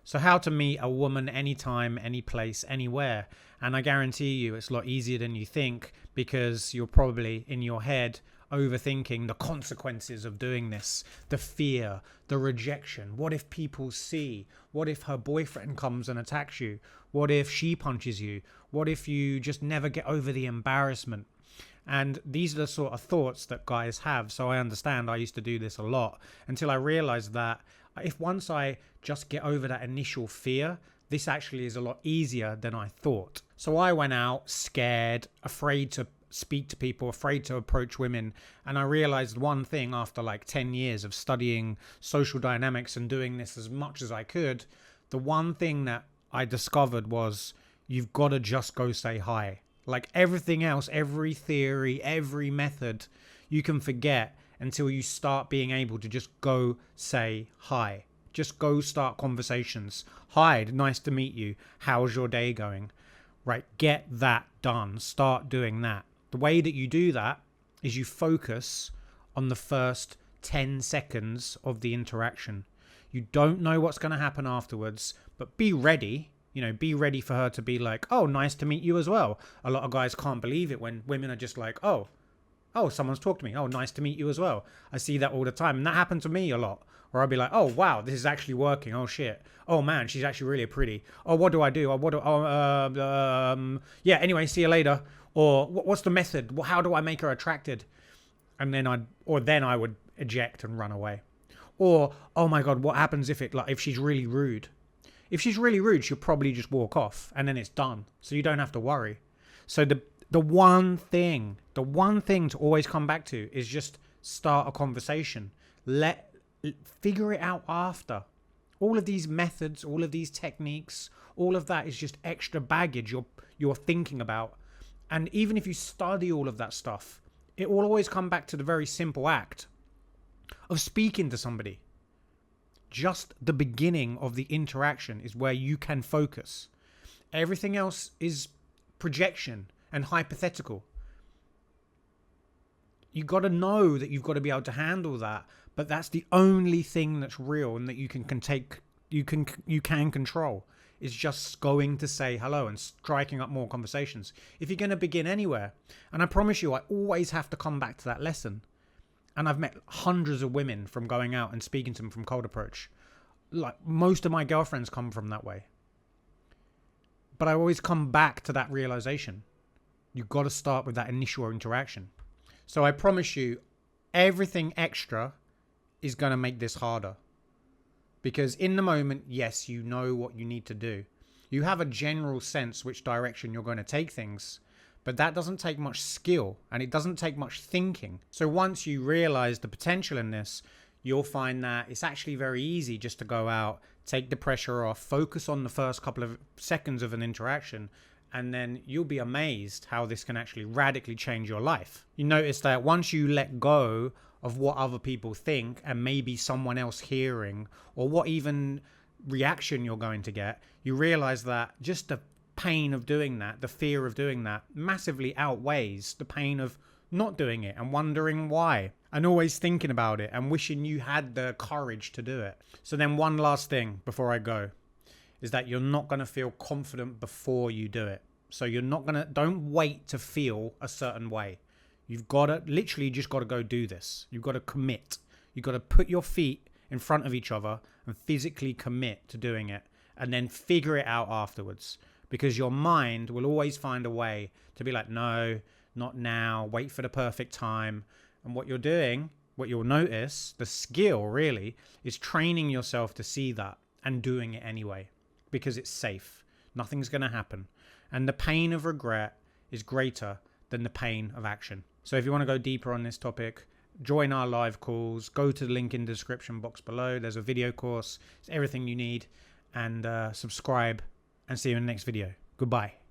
So how to meet a woman anytime, any place, anywhere. And I guarantee you it's a lot easier than you think, because you're probably in your head overthinking the consequences of doing this, the fear, the rejection. What if people see? What if her boyfriend comes and attacks you? What if she punches you? What if you just never get over the embarrassment? And these are the sort of thoughts that guys have. So I understand, I used to do this a lot until I realized that if once I just get over that initial fear, this actually is a lot easier than I thought. So I went out scared, afraid to speak to people, afraid to approach women. And I realized one thing after like 10 years of studying social dynamics and doing this as much as I could. The one thing that I discovered was you've got to just go say hi. Like everything else, every theory, every method, you can forget until you start being able to just go say hi. Just go start conversations. Hi, nice to meet you. How's your day going? Right, get that done. Start doing that. The way that you do that is you focus on the first 10 seconds of the interaction. You don't know what's going to happen afterwards, but be ready. You know, be ready for her to be like, oh, nice to meet you as well. A lot of guys can't believe it when women are just like, oh, someone's talked to me. Oh, nice to meet you as well. I see that all the time. And that happened to me a lot. Or I'll be like, oh, wow, this is actually working. Oh, shit. Oh, man, she's actually really pretty. Oh, what do I do? Yeah, anyway, see you later. Or what's the method? How do I make her attracted? And then I would eject and run away. Or, oh my God, what happens if she's really rude? If she's really rude, she'll probably just walk off and then it's done. So you don't have to worry. So the one thing to always come back to is just start a conversation. Figure it out after. All of these methods, all of these techniques, all of that is just extra baggage you're thinking about. And even if you study all of that stuff, it will always come back to the very simple act of speaking to somebody. Just the beginning of the interaction is where you can focus. Everything else is projection and hypothetical. You got to know that you've got to be able to handle that, but that's the only thing that's real and that you can control. Is just going to say hello and striking up more conversations. If you're going to begin anywhere, and I promise you, I always have to come back to that lesson. And I've met hundreds of women from going out and speaking to them from cold approach. Like most of my girlfriends come from that way. But I always come back to that realization. You've got to start with that initial interaction. So I promise you, everything extra is going to make this harder. Because in the moment, yes, you know what you need to do. You have a general sense which direction you're going to take things. But that doesn't take much skill and it doesn't take much thinking. So once you realize the potential in this, you'll find that it's actually very easy just to go out, take the pressure off, focus on the first couple of seconds of an interaction, and then you'll be amazed how this can actually radically change your life. You notice that once you let go of what other people think and maybe someone else hearing, or what even reaction you're going to get, you realize that just the pain of doing that, the fear of doing that, massively outweighs the pain of not doing it and wondering why and always thinking about it and wishing you had the courage to do it. So then one last thing before I go is that you're not going to feel confident before you do it. So don't wait to feel a certain way. You've got to literally just got to go do this. You've got to commit. You've got to put your feet in front of each other and physically commit to doing it and then figure it out afterwards. Because your mind will always find a way to be like, no, not now, wait for the perfect time. And what you're doing, what you'll notice, the skill really, is training yourself to see that and doing it anyway. Because it's safe. Nothing's going to happen. And the pain of regret is greater than the pain of action. So if you want to go deeper on this topic, join our live calls, go to the link in the description box below. There's a video course. It's everything you need. And subscribe. And see you in the next video. Goodbye.